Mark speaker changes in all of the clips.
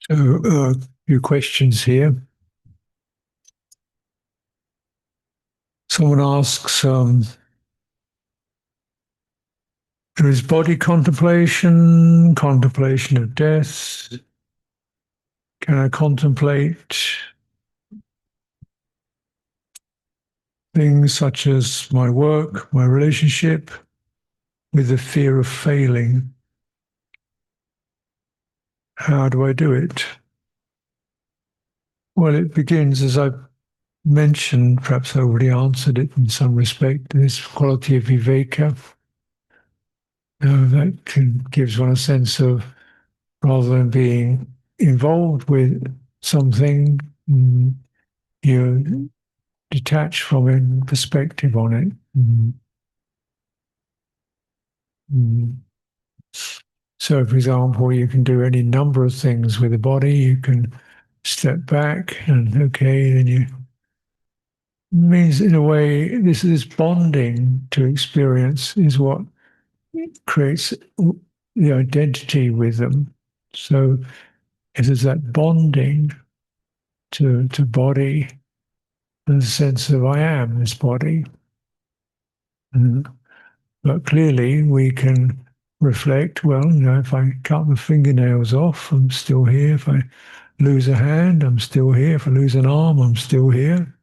Speaker 1: So, a few questions here. Someone asks, there is body contemplation, contemplation of death. Can I contemplate things such as my work, my relationship, with the fear of failing? How do I do it? Well, it begins, as I mentioned, perhaps I already answered it in some respect, this quality of viveka. Gives one a sense of, rather than being involved with something, you're detached from it and perspective on it. Mm. So, for example, you can do any number of things with the body. You can step back and, okay, then you means in a way this bonding to experience is what creates the identity with them. So it is that bonding to body, the sense of I am this body. But clearly we can reflect, well, if I cut the fingernails off, I'm still here. If I lose a hand, I'm still here. If I lose an arm, I'm still here.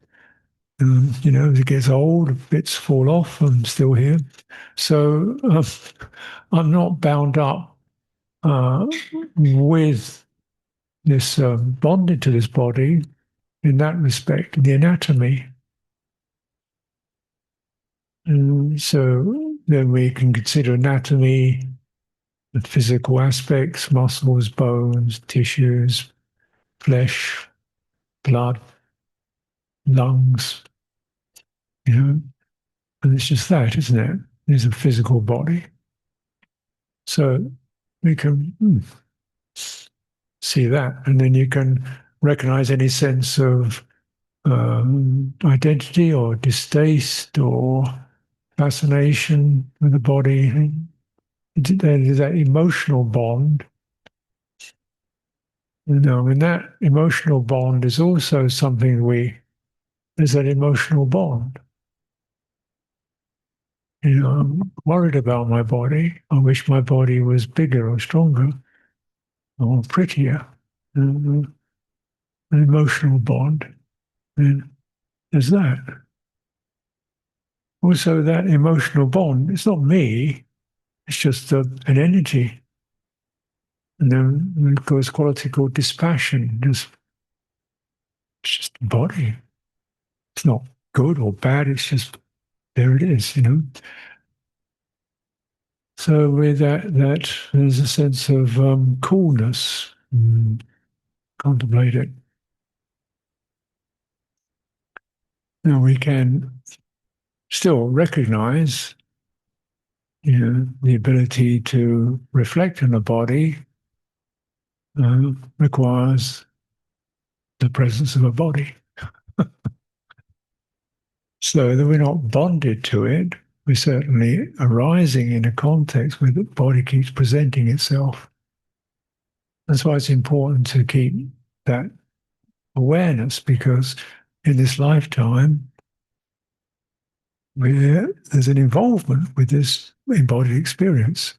Speaker 1: As it gets old, bits fall off, I'm still here. So I'm not bound up with this, bonded to this body in that respect, the anatomy. And so then we can consider anatomy, the physical aspects, muscles, bones, tissues, flesh, blood, lungs, and it's just that, isn't it? There's a physical body. So we can see that, and then you can recognize any sense of identity or distaste or fascination with the body. There's that emotional bond. And that emotional bond is also something there's that emotional bond. I'm worried about my body. I wish my body was bigger or stronger or prettier. An emotional bond. And there's that. Also, that emotional bond, it's not me, it's just an energy. And then, of course, quality called dispassion. It's just the body. It's not good or bad, it's just there it is. So with that there's a sense of coolness. Contemplate it. Now we can still recognize, the ability to reflect on the body requires the presence of a body. So that we're not bonded to it, we're certainly arising in a context where the body keeps presenting itself. That's why it's important to keep that awareness, because in this lifetime, there's an involvement with this embodied experience,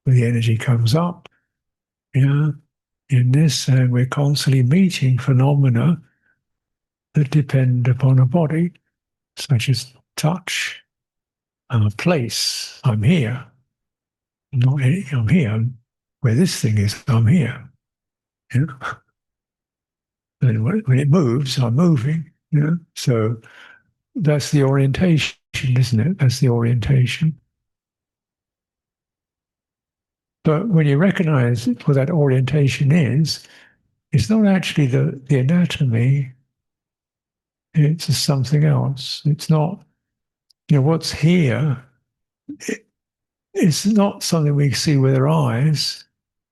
Speaker 1: where the energy comes up, in this, and we're constantly meeting phenomena that depend upon a body, such as touch, place. I'm here. Not any, I'm here. Where this thing is, I'm here. And when it moves, I'm moving. So that's the orientation, isn't it? That's the orientation. But when you recognize what that orientation is, it's not actually the anatomy, it's something else. It's not, what's here, it's not something we see with our eyes.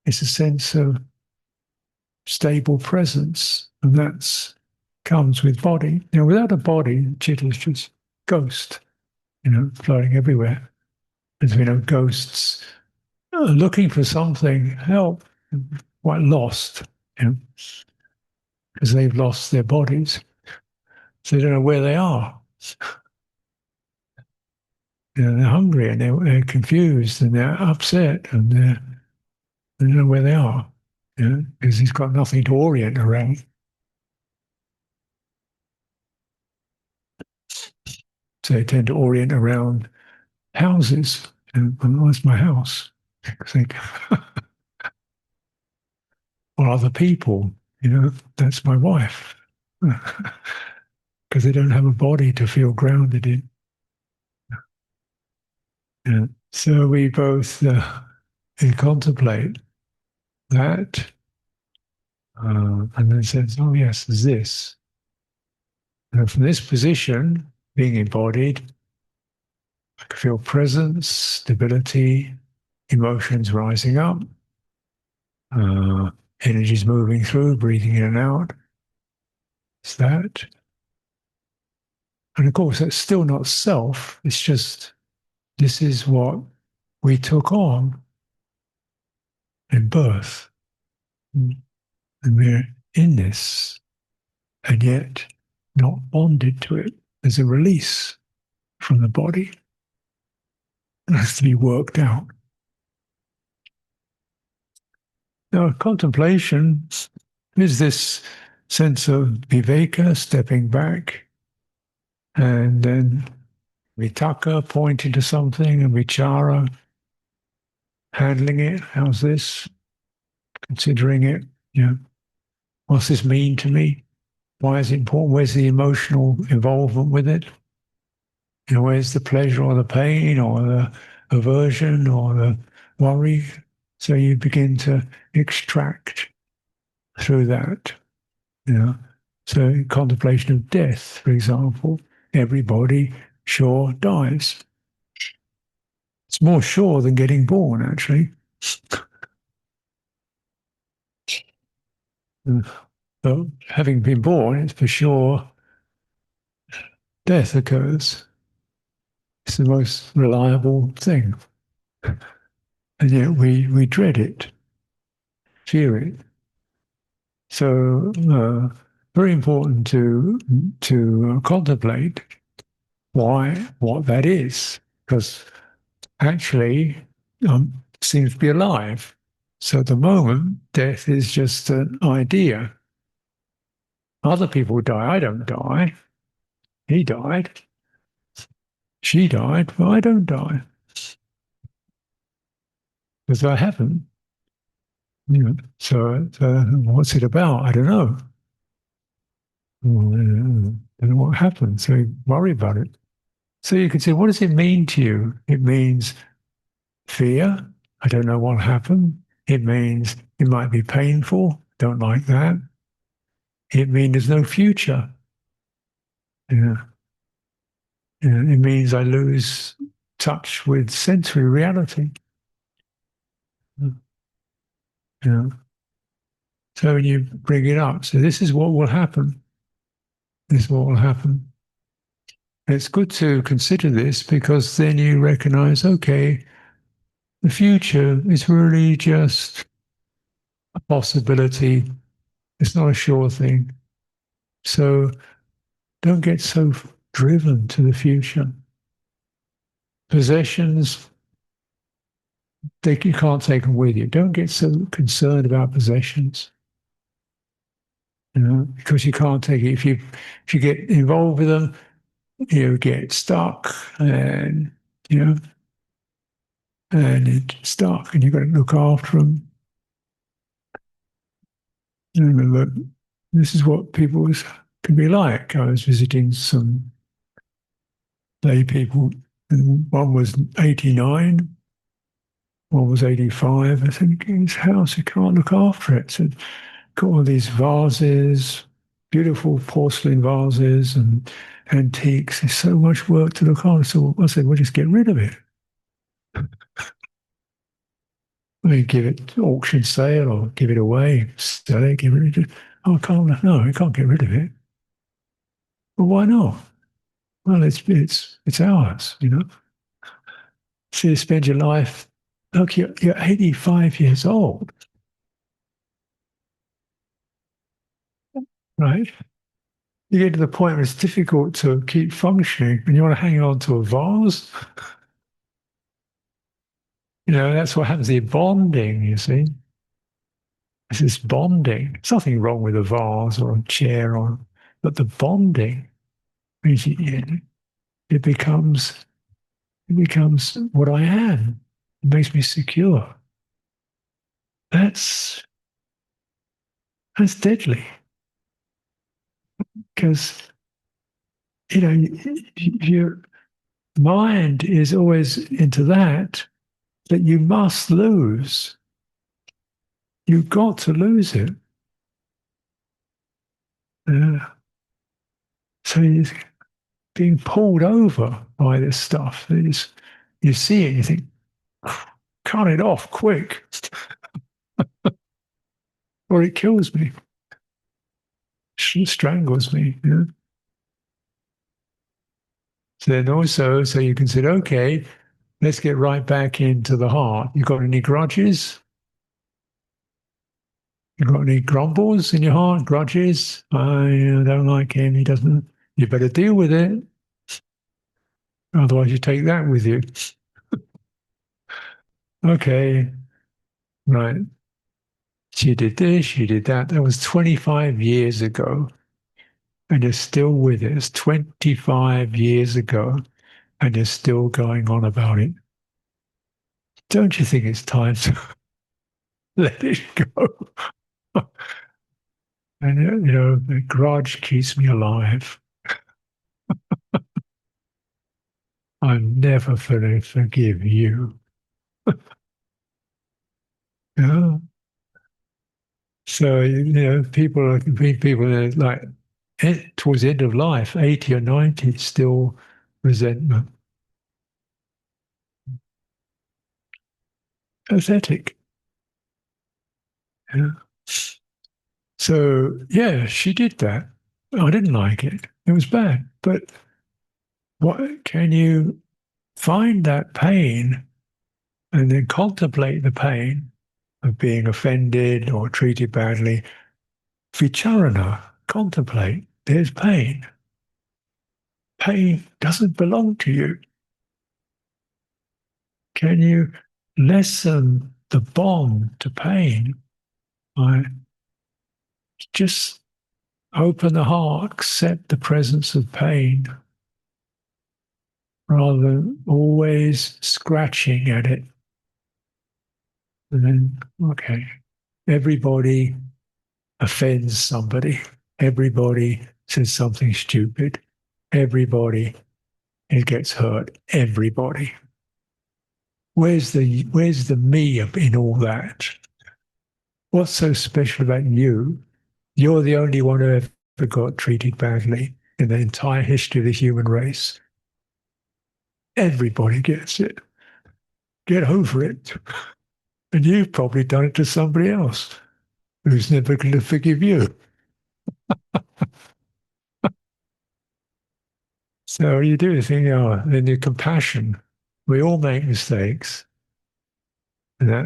Speaker 1: It's a sense of stable presence, and that comes with body. Without a body, Chitta is just ghost, floating everywhere. As we know, ghosts looking for something, help, quite lost, you know, because they've lost their bodies. So they don't know where they are. You know, they're hungry and they're confused and they're upset and they don't know where they are. You know, because he's got nothing to orient around. So they tend to orient around houses. And where's my house? Think, or other people. You know, that's my wife. Because they don't have a body to feel grounded in. Yeah. So we both contemplate that, and then says, "Oh yes, there's this." And from this position, being embodied, I can feel presence, stability, emotions rising up, uh, energies moving through, breathing in and out. It's that, and of course, that's still not self. It's just this is what we took on in birth, and we're in this, and yet not bonded to it. There's a release from the body. It has to be worked out. Now, contemplation is this sense of viveka, stepping back, and then vitaka, pointing to something, and vichara, handling it. How's this? Considering it. You know, what's this mean to me? Why is it important? Where's the emotional involvement with it? You know, where's the pleasure or the pain or the aversion or the worry? So you begin to extract through that. You know, so contemplation of death, for example, everybody sure dies. It's more sure than getting born, actually. So having been born, it's for sure death occurs. It's the most reliable thing. And yet we dread it, fear it. So very important to contemplate what that is, because actually seems to be alive. So at the moment, death is just an idea. Other people die. I don't die. He died. She died. But I don't die because I haven't. You know, so what's it about? I don't know. I don't know what happened. So worry about it. So you can say, what does it mean to you? It means fear. I don't know what happened. It means it might be painful. Don't like that. It means there's no future. Yeah. Yeah. It means I lose touch with sensory reality. Yeah. So when you bring it up, so this is what will happen. This is what will happen. And it's good to consider this because then you recognize, okay, the future is really just a possibility. It's not a sure thing. So don't get so driven to the future. Possessions, you can't take them with you. Don't get so concerned about possessions, you know, because you can't take it. If you get involved with them, you get stuck, and you know, and it's stuck, and you've got to look after them. You know, look, this is what people can be like. I was visiting some lay people, and one was 89. One was 85. I said, his house, you can't look after it. I said, got all these vases, beautiful porcelain vases and antiques. There's so much work to look after. So I said, well, just get rid of it. I mean, give it auction sale or give it away, sell it, give it. Oh, I can't. No, I can't get rid of it. Well, why not? Well, it's ours, you know. So you spend your life. Look, you're 85 years old. right? You get to the point where it's difficult to keep functioning and you want to hang on to a vase. That's what happens, the bonding, you see. It's this bonding. There's nothing wrong with a vase or a chair, but the bonding means it becomes it becomes what I am. It makes me secure. That's that's deadly because your mind is always into that you must lose. You've got to lose it. Uh, so you're being pulled over by this stuff. You see it, you think, cut it off quick, or it kills me, strangles me. So then also, so you consider, okay, let's get right back into the heart. You got any grudges? You got any grumbles in your heart? Grudges? I don't like him. He doesn't. You better deal with it. Otherwise, you take that with you. Okay, right. She did this, she did that. That was 25 years ago, and you're still with it. It's 25 years ago, and you're still going on about it. Don't you think it's time to let it go? And, the grudge keeps me alive. I'm never going to forgive you. Yeah. So, people are like, towards the end of life, 80 or 90, still resentment. Pathetic. Yeah. So, yeah, she did that. I didn't like it. It was bad. But what can you find that pain and then contemplate the pain of being offended or treated badly? Vicharana, contemplate. There's pain. Pain doesn't belong to you. Can you lessen the bond to pain by just open the heart, accept the presence of pain, rather than always scratching at it? And then, okay, everybody offends somebody. Everybody says something stupid. Everybody it gets hurt. Everybody. Where's the me in all that? What's so special about you? You're the only one who ever got treated badly in the entire history of the human race. Everybody gets it. Get over it. And you've probably done it to somebody else who's never going to forgive you. So you do think, then your compassion. We all make mistakes. And that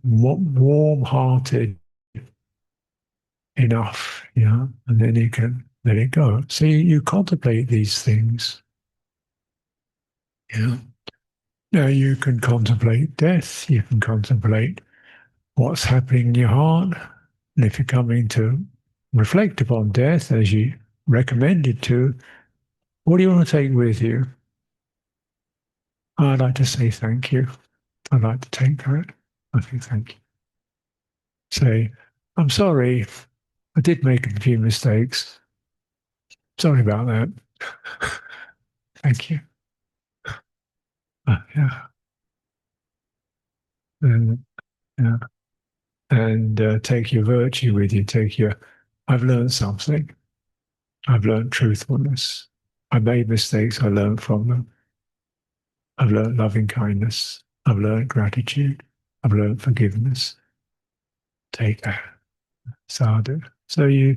Speaker 1: warm-hearted enough, and then you can let it go. So you contemplate these things. Yeah. Now you can contemplate death. You can contemplate what's happening in your heart. And if you're coming to reflect upon death, as you recommended to, what do you want to take with you? I'd like to say thank you. I'd like to take that. I think thank you. Say, I'm sorry. I did make a few mistakes. Sorry about that. Thank you. Yeah. And, yeah. And take your virtue with you. I've learned something. I've learned truthfulness. I made mistakes. I learned from them. I've learned loving kindness. I've learned gratitude. I've learned forgiveness. Take that. Sadhu. So you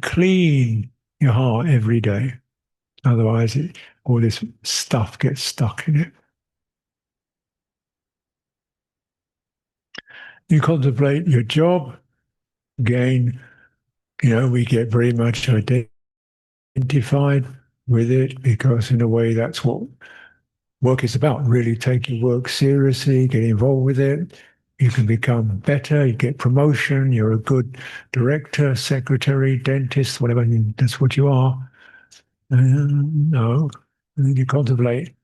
Speaker 1: clean your heart every day. Otherwise, all this stuff gets stuck in it. You contemplate your job. Again, We get very much identified with it because, in a way, that's what work is about. Really taking work seriously, get involved with it. You can become better, you get promotion, you're a good director, secretary, dentist, whatever. That's what you are. No. And then you contemplate,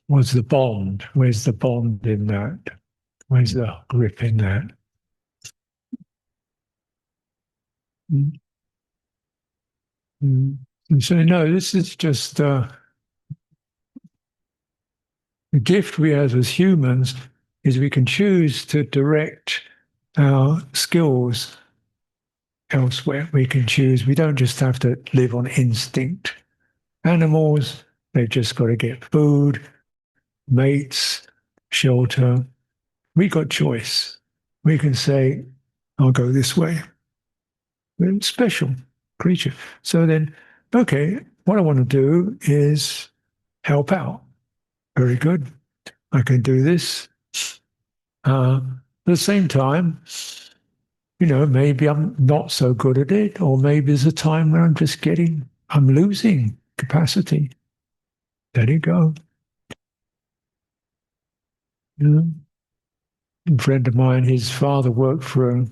Speaker 1: what's the bond? Where's the bond in that? Where's the grip in that? Mm, mm. And so, no, this is just the gift we have as humans is we can choose to direct our skills elsewhere. We can choose, we don't just have to live on instinct. Animals, they've just got to get food, mates, shelter. We got choice. We can say, I'll go this way. We're a special creature. So then, okay, what I want to do is help out. Very good. I can do this. At the same time, maybe I'm not so good at it, or maybe there's a time where I'm losing capacity. Let it go. A friend of mine, his father worked for a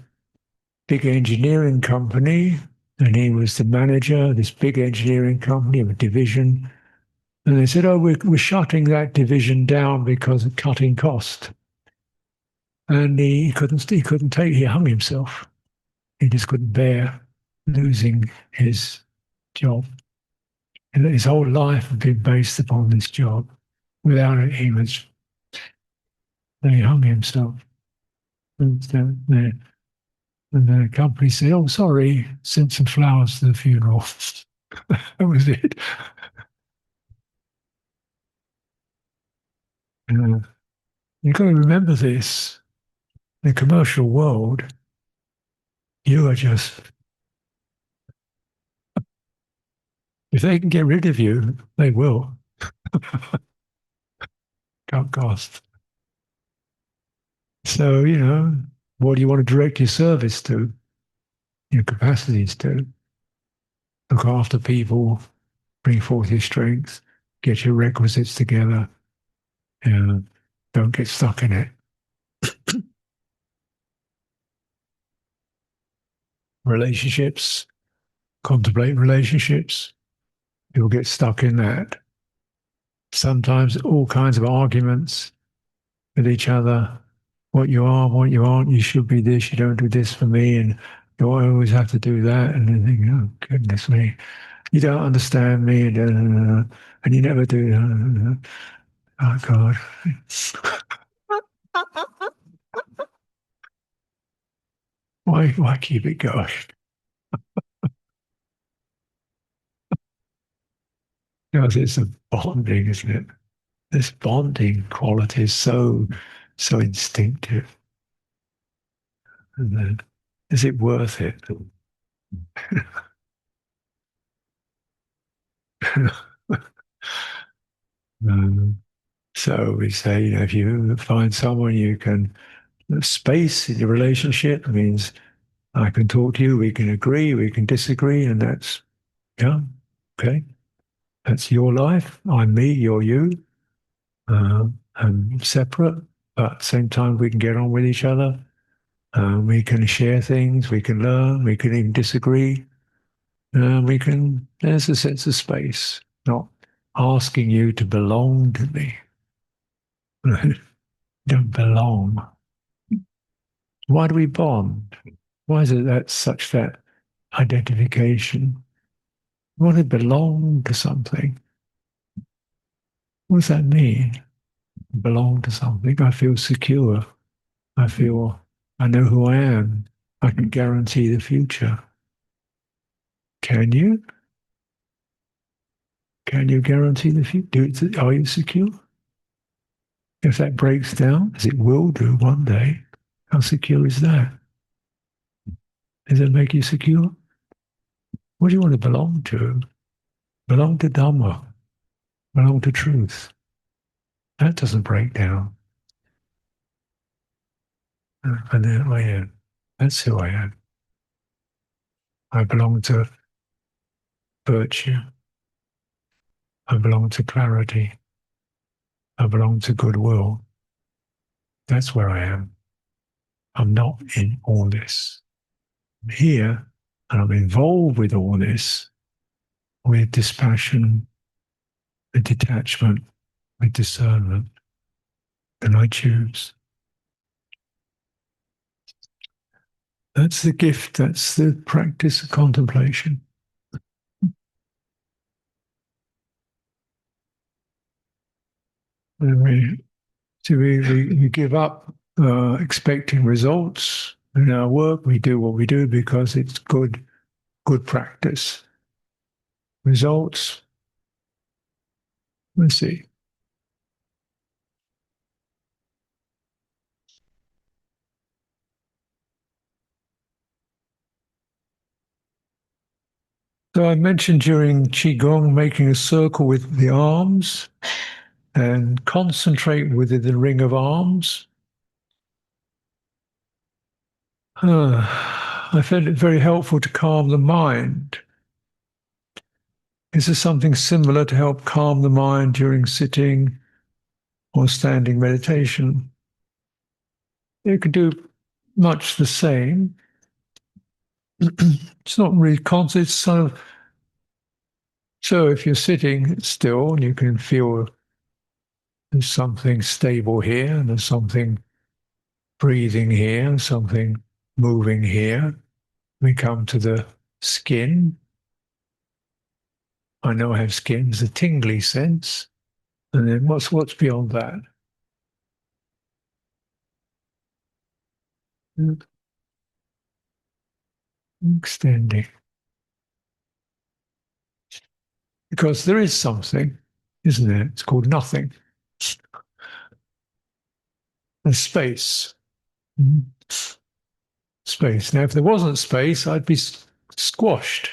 Speaker 1: big engineering company, and he was the manager of this big engineering company of a division. And they said, "Oh, we're shutting that division down because of cutting cost." And he couldn't take. He hung himself. He just couldn't bear losing his job. And his whole life had been based upon this job. Without it, he hung himself. And the company said, "Oh, sorry, sent some flowers to the funeral." That was it. Uh, You've got to remember this. In the commercial world, you are just, if they can get rid of you, they will. Cut cost. So, what do you want to direct your service to, your capacities to? Look after people, bring forth your strengths, get your requisites together, and don't get stuck in it. Relationships, contemplate relationships. You'll get stuck in that. Sometimes all kinds of arguments with each other. What you are, what you aren't, you should be this, you don't do this for me, and you always have to do that. And then think, oh, goodness me, you don't understand me, and you never do. Oh, God. Why keep it going? Because it's a bonding, isn't it? This bonding quality is so instinctive. And then, is it worth it? um, so we say, if you find someone you can space in your relationship, means I can talk to you, we can agree, we can disagree, and that's yeah, okay. That's your life. I'm me, you're you. And separate, but at the same time we can get on with each other. We can share things, we can learn, we can even disagree. There's a sense of space, not asking you to belong to me. You don't belong. Why do we bond? Why is it that such that identification? We want to belong to something. What does that mean? Belong to something. I feel secure. I know who I am. I can guarantee the future. Can you? Can you guarantee the future? Are you secure? If that breaks down, as it will do one day, how secure is that? Does it make you secure? What do you want to belong to? Belong to Dhamma. Belong to truth. That doesn't break down. And there I am. That's who I am. I belong to virtue. I belong to clarity. I belong to goodwill. That's where I am. I'm not in all this. I'm here and I'm involved with all this with dispassion, with detachment, with discernment. And I choose. That's the gift, that's the practice of contemplation. And we give up expecting results in our work. We do what we do because it's good practice. Results, let's see. So I mentioned during Qigong making a circle with the arms and concentrate within the ring of arms. I found it very helpful to calm the mind. Is there something similar to help calm the mind during sitting or standing meditation? You can do much the same. It's not really constant. It's sort of, so if you're sitting still, you can feel there's something stable here, and there's something breathing here, something moving here. We come to the skin. I know I have skin. There's a tingly sense. And then what's beyond that? Extending. Because there is something, isn't there? It's called nothing. There's space. Space. Now, if there wasn't space, I'd be squashed.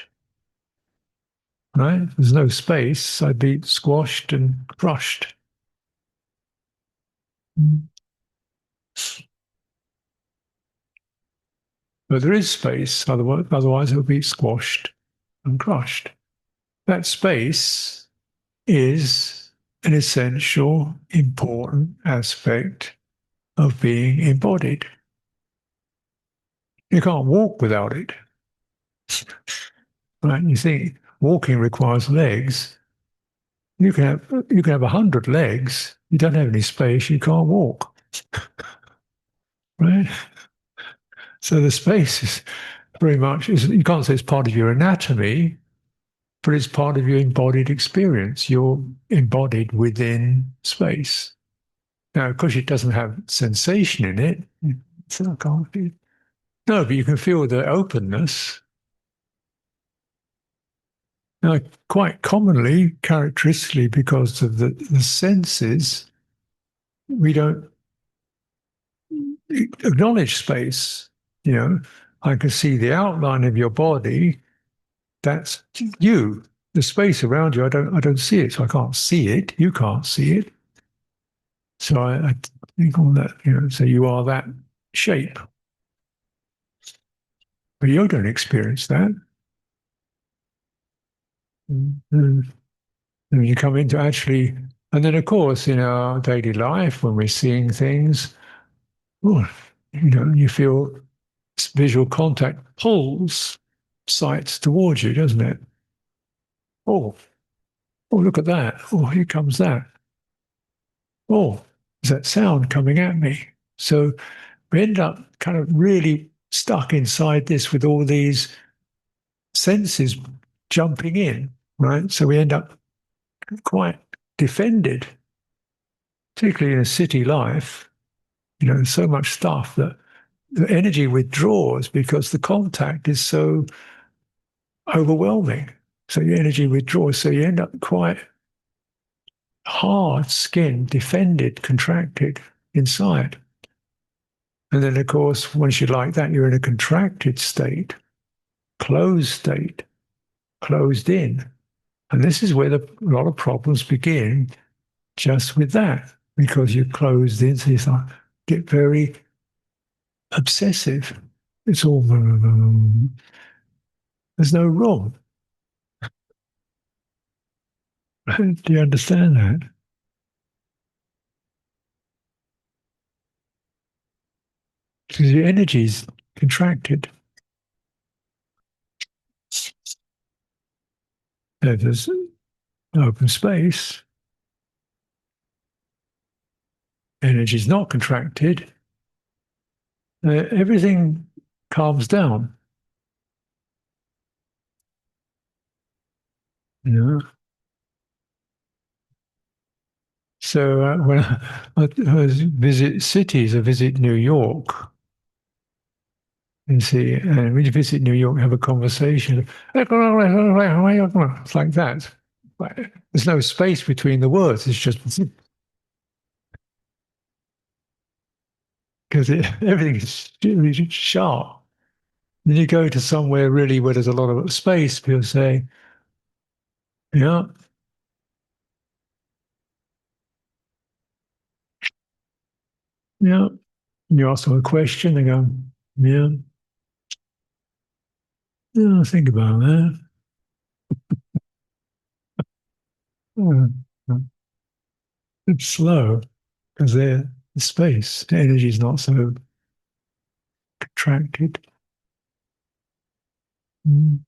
Speaker 1: Right? If there's no space, I'd be squashed and crushed. But there is space, otherwise it would be squashed and crushed. That space is an essential, important aspect of being embodied. You can't walk without it. Right? You think walking requires legs. You can have 100 legs. You don't have any space. You can't walk. Right? So the space is very much. You can't say it's part of your anatomy, but it's part of your embodied experience. You're embodied within space. Now, of course, it doesn't have sensation in it. So I can't feel. No, but you can feel the openness. Now, quite commonly, characteristically, because of the senses, we don't acknowledge space. You know, I can see the outline of your body. That's you. The space around you, I don't see it, so I can't see it. You can't see it. So I think on that, so you are that shape. But you don't experience that. And you come into actually, and then of course in our daily life when we're seeing things, you feel visual contact pulls sights towards you, doesn't it? Oh, look at that. Oh, here comes that. Oh, there's that sound coming at me. So we end up kind of really stuck inside this with all these senses jumping in, right? So we end up quite defended, particularly in a city life. There's so much stuff that the energy withdraws because the contact is so overwhelming. So your energy withdraws. So you end up quite hard skinned, defended, contracted inside. And then, of course, once you're like that, you're in a contracted state, closed in. And this is where a lot of problems begin, just with that, because you're closed in. So you get very obsessive. It's all, and There's no room. Do you understand that? Because your energy's contracted. If there's open space, energy's not contracted, everything calms down. You know? So when I visit cities, I visit New York, and see, and when you visit New York, have a conversation. It's like that. There's no space between the words. It's just because everything is really sharp. Then you go to somewhere really where there's a lot of space. People say, "Yeah, yeah." You ask them a question, they go, "Yeah, yeah, think about that." Hmm. It's slow because the space, the energy is not so contracted. Mm.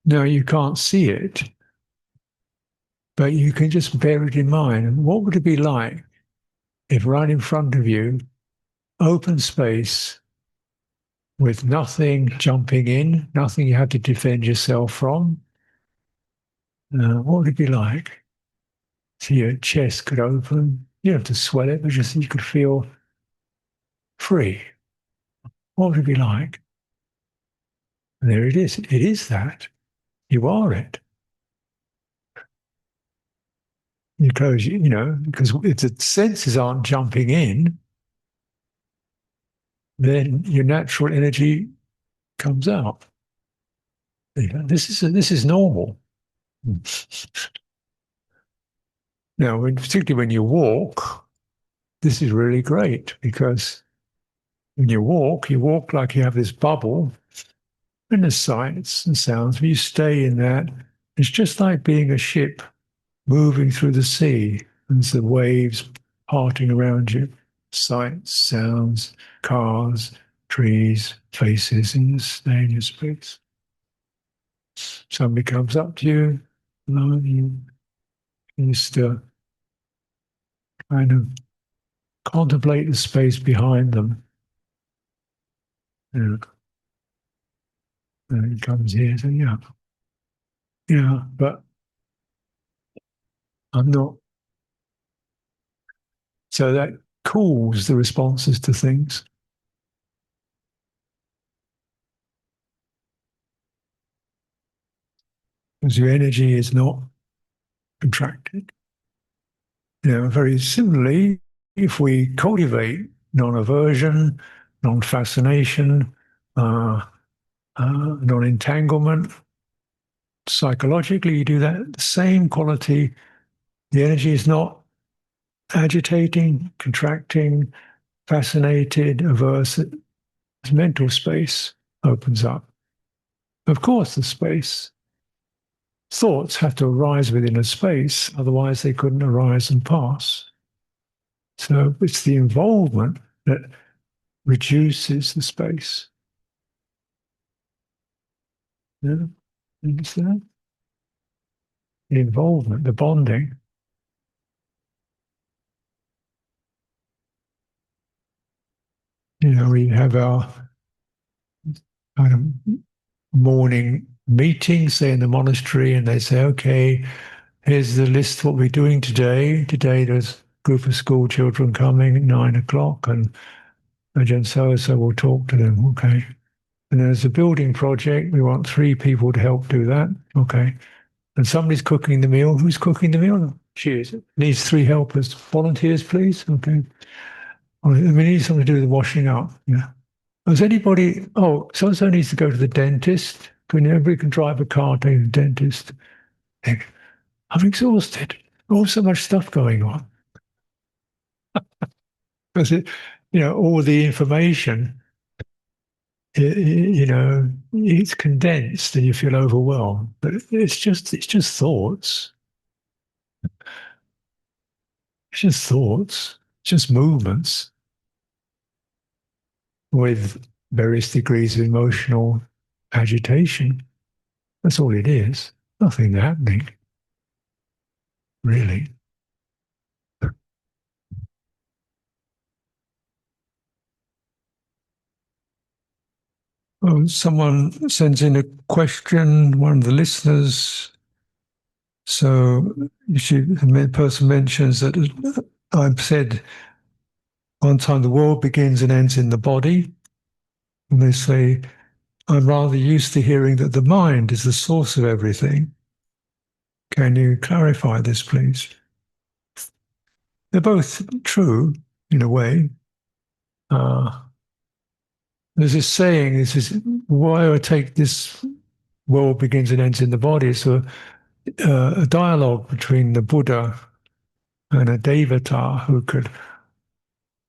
Speaker 1: No, you can't see it, but you can just bear it in mind. And what would it be like if right in front of you, open space with nothing jumping in, nothing you have to defend yourself from? What would it be like? So your chest could open. You don't have to swell it, but just you could feel free. What would it be like? And there it is. It is that. You are it. Because, because if the senses aren't jumping in, then your natural energy comes out. This is normal. Now, particularly when you walk, this is really great because when you walk like you have this bubble, and the sights and sounds. When you stay in that, it's just like being a ship moving through the sea, and the waves parting around you. Sights, sounds, cars, trees, faces, and you stay in your space. Somebody comes up to you, you just kind of contemplate the space behind them. You and it comes here, so yeah, yeah, but I'm not. So that cools the responses to things because your energy is not contracted. Very similarly, if we cultivate non-aversion, non-fascination, uh, non-entanglement, psychologically, you do that, the same quality. The energy is not agitating, contracting, fascinated, averse. Mental space opens up. Of course, the space. Thoughts have to arise within a space, otherwise they couldn't arise and pass. So it's the involvement that reduces the space. Yeah? You understand? The involvement, the bonding. We have our kind of morning meeting, say in the monastery, and they say, okay, here's the list of what we're doing today. Today there's a group of school children coming at 9 o'clock, and Ajahn so-and-so will talk to them. Okay. And there's a building project. We want 3 people to help do that. Okay. And somebody's cooking the meal. Who's cooking the meal? She is. Needs 3 helpers. Volunteers, please. Okay. We need something to do with the washing up. Yeah. Does anybody? Oh, so and so needs to go to the dentist. Can everybody can drive a car to the dentist? I'm exhausted. Oh, so much stuff going on. Because all the information it's condensed and you feel overwhelmed. But it's just thoughts. It's just thoughts. Just movements with various degrees of emotional agitation. That's all it is. Nothing happening, really. Well, someone sends in a question, one of the listeners. So the person mentions that I've said one time the world begins and ends in the body. And they say, I'm rather used to hearing that the mind is the source of everything. Can you clarify this, please? They're both true in a way. Uh, there's this saying, this is why I take this world begins and ends in the body. It's a dialogue between the Buddha and a Devata who could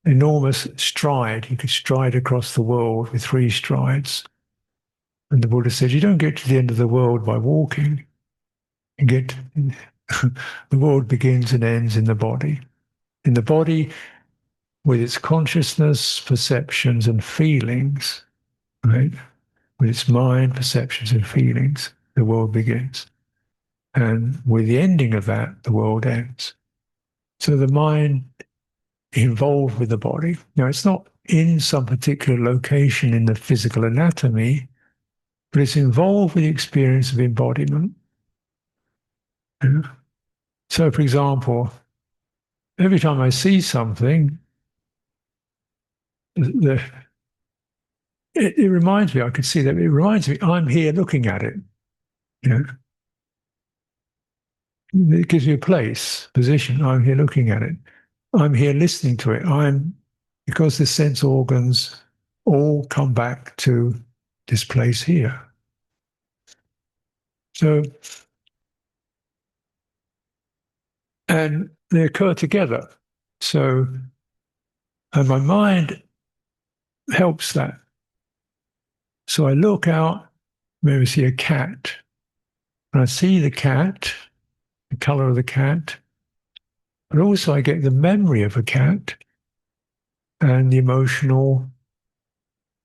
Speaker 1: enormous stride. He could stride across the world with 3 strides. And the Buddha said, you don't get to the end of the world by walking. You get the world begins and ends in the body. In the body, with its consciousness, perceptions, and feelings, right? With its mind, perceptions, and feelings, the world begins. And with the ending of that, the world ends. So the mind involved with the body. Now, it's not in some particular location in the physical anatomy, but it's involved with the experience of embodiment. Yeah? So, for example, every time I see something, the, it reminds me, I could see that it reminds me, I'm here looking at it. You know, it gives you a place, position. I'm here looking at it. I'm here listening to it. Because the sense organs all come back to this place here. So, and they occur together. So, and my mind helps that. So I look out, maybe see a cat, and I see the cat, the color of the cat, but also I get the memory of a cat and the emotional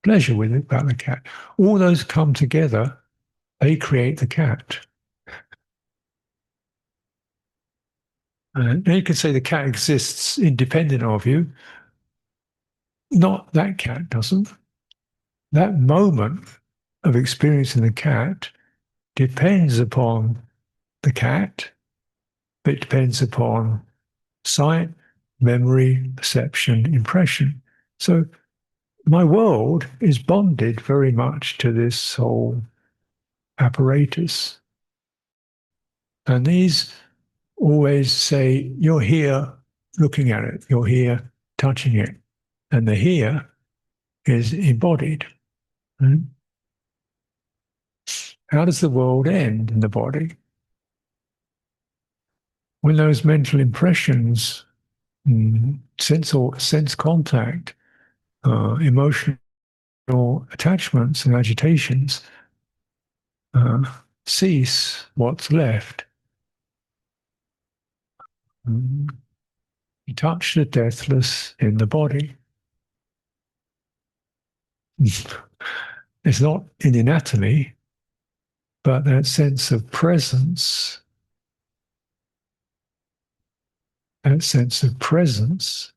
Speaker 1: pleasure with it about the cat. All those come together, they create the cat. Now you can say the cat exists independent of you. Not that cat doesn't. That moment of experiencing the cat depends upon the cat, but it depends upon sight, memory, perception, impression. So my world is bonded very much to this whole apparatus. And these always say, you're here looking at it, you're here touching it. And the here is embodied. Mm. How does the world end in the body? When those mental impressions, sense contact, emotional attachments and agitations uh, cease, what's left? Mm. You touch the deathless in the body. It's not in the anatomy, but that sense of presence, that sense of presence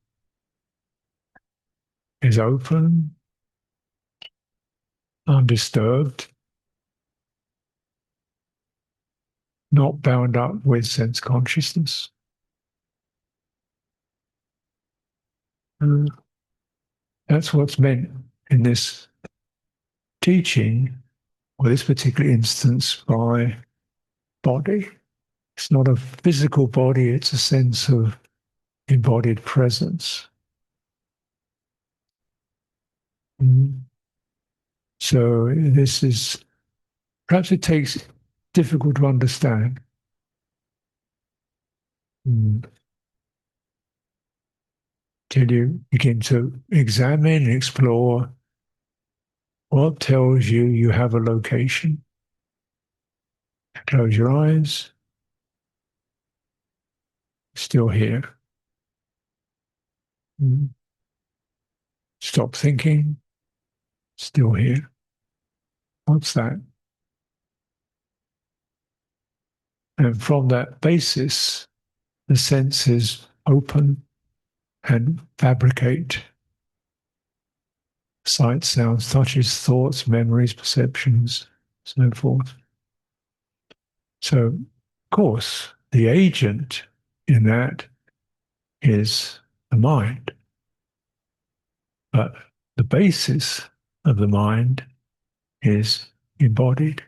Speaker 1: is open, undisturbed, not bound up with sense consciousness. That's what's meant in this teaching, or this particular instance, by body. It's not a physical body, it's a sense of embodied presence. Mm. So this is, perhaps it takes difficult to understand. Mm. Till you begin to examine and explore What tells you you have a location? Close your eyes. Still here. Stop thinking. Still here. What's that? And from that basis, the senses open and fabricate sights, sounds, touches, thoughts, memories, perceptions, so forth. So, of course, the agent in that is the mind. But the basis of the mind is embodied.